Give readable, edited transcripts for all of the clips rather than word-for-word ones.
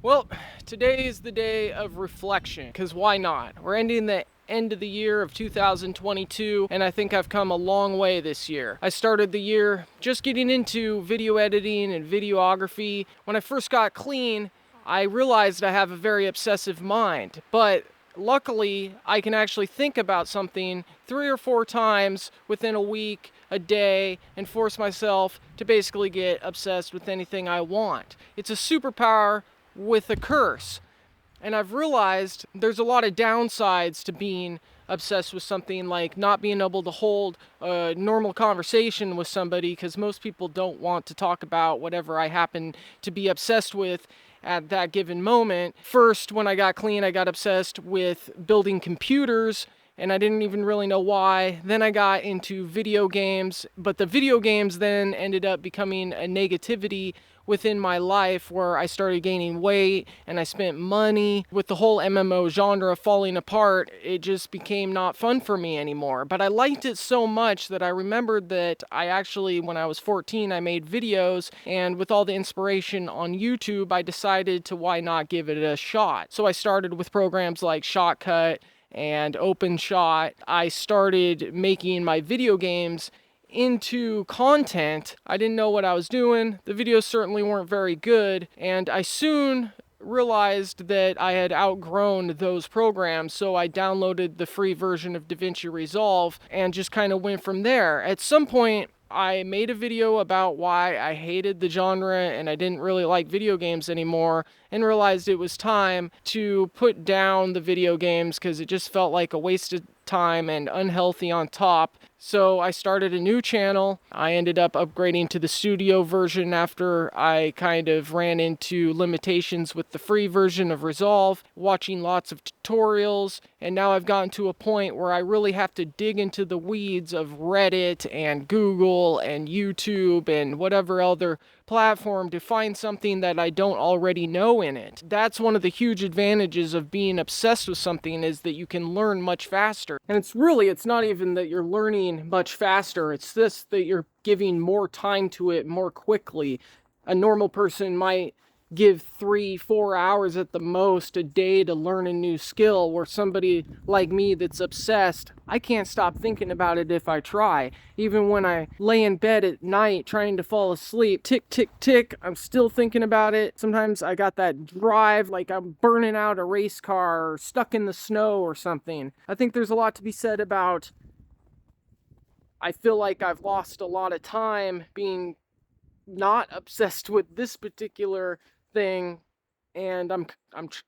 Well, today is the day of reflection, because why not? We're ending the end of the year of 2022, and I think I've come a long way this year. I started the year just getting into video editing and videography. When I first got clean, I realized I have a very obsessive mind, but luckily, I can actually think about something 3 or 4 times within a week, a day, and force myself to basically get obsessed with anything I want. It's a superpower with a curse. And I've realized there's a lot of downsides to being obsessed with something, like not being able to hold a normal conversation with somebody, because most people don't want to talk about whatever I happen to be obsessed with at that given moment. First, when I got clean, I got obsessed with building computers, and I didn't even really know why. Then I got into video games, but the video games then ended up becoming a negativity within my life, where I started gaining weight and I spent money. With the whole MMO genre falling apart, it just became not fun for me anymore. But I liked it so much that I remembered that I actually, when I was 14, I made videos, and with all the inspiration on YouTube, I decided to why not give it a shot. So I started with programs like Shotcut and OpenShot. I started making my video games into content. I didn't know what I was doing. The videos certainly weren't very good, and I soon realized that I had outgrown those programs, so I downloaded the free version of DaVinci Resolve and just kind of went from there. At some point, I made a video about why I hated the genre and I didn't really like video games anymore, and realized it was time to put down the video games because it just felt like a waste of time and unhealthy on top. So I started a new channel. I ended up upgrading to the studio version after I kind of ran into limitations with the free version of Resolve, watching lots of tutorials, and now I've gotten to a point where I really have to dig into the weeds of Reddit and Google and YouTube and whatever other platform to find something that I don't already know in it. That's one of the huge advantages of being obsessed with something, is that you can learn much faster. And it's not even that you're learning much faster, it's this, that you're giving more time to it more quickly. A normal person might give 3-4 hours at the most a day to learn a new skill, where somebody like me that's obsessed, I can't stop thinking about it if I try. Even when I lay in bed at night trying to fall asleep, tick, tick, tick, I'm still thinking about it. Sometimes I got that drive, like I'm burning out a race car or stuck in the snow or something. I think there's a lot to be said about, I feel like I've lost a lot of time being not obsessed with this particular thing, and I'm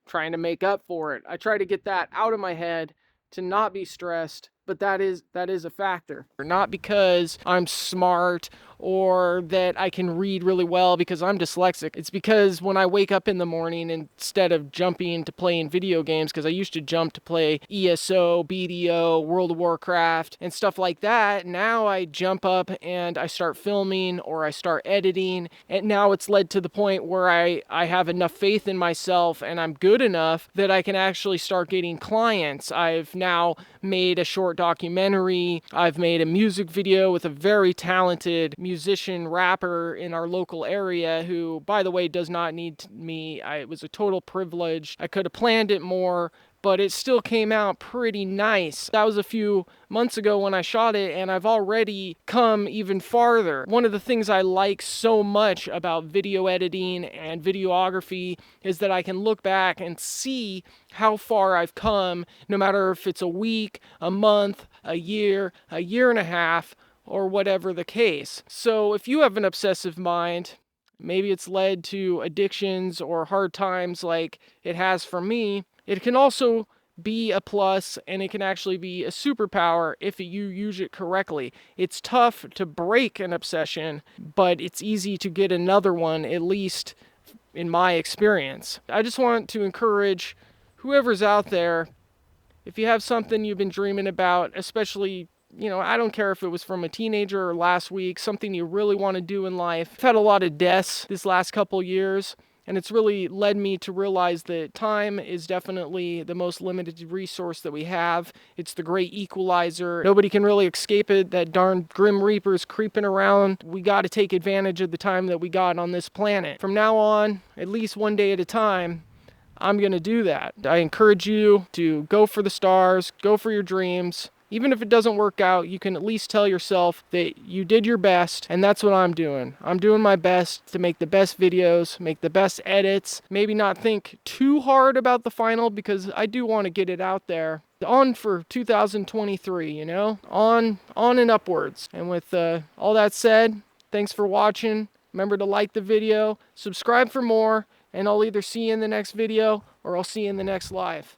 trying to make up for it. I try to get that out of my head to not be stressed, but that is a factor. Not because I'm smart or that I can read really well because I'm dyslexic. It's because when I wake up in the morning, instead of jumping to playing video games, because I used to jump to play ESO, BDO, World of Warcraft, and stuff like that, now I jump up and I start filming or I start editing, and now it's led to the point where I have enough faith in myself and I'm good enough that I can actually start getting clients. I've now made a short documentary. I've made a music video with a very talented musician rapper in our local area who, by the way, does not need me. It was a total privilege. I could have planned it more, but it still came out pretty nice. That was a few months ago when I shot it, and I've already come even farther. One of the things I like so much about video editing and videography is that I can look back and see how far I've come, no matter if it's a week, a month, a year and a half, or whatever the case. So if you have an obsessive mind, maybe it's led to addictions or hard times like it has for me, it can also be a plus, and it can actually be a superpower if you use it correctly. It's tough to break an obsession, but it's easy to get another one, at least in my experience. I just want to encourage whoever's out there, if you have something you've been dreaming about, especially, I don't care if it was from a teenager or last week, something you really want to do in life. I've had a lot of deaths this last couple years, and it's really led me to realize that time is definitely the most limited resource that we have. It's the great equalizer. Nobody can really escape it. That darn Grim Reaper's creeping around. We got to take advantage of the time that we got on this planet. From now on, at least one day at a time, I'm going to do that. I encourage you to go for the stars, go for your dreams. Even if it doesn't work out, you can at least tell yourself that you did your best, and that's what I'm doing. I'm doing my best to make the best videos, make the best edits, maybe not think too hard about the final because I do want to get it out there. On for 2023, you know? On and upwards. And with all that said, thanks for watching. Remember to like the video, subscribe for more, and I'll either see you in the next video or I'll see you in the next live.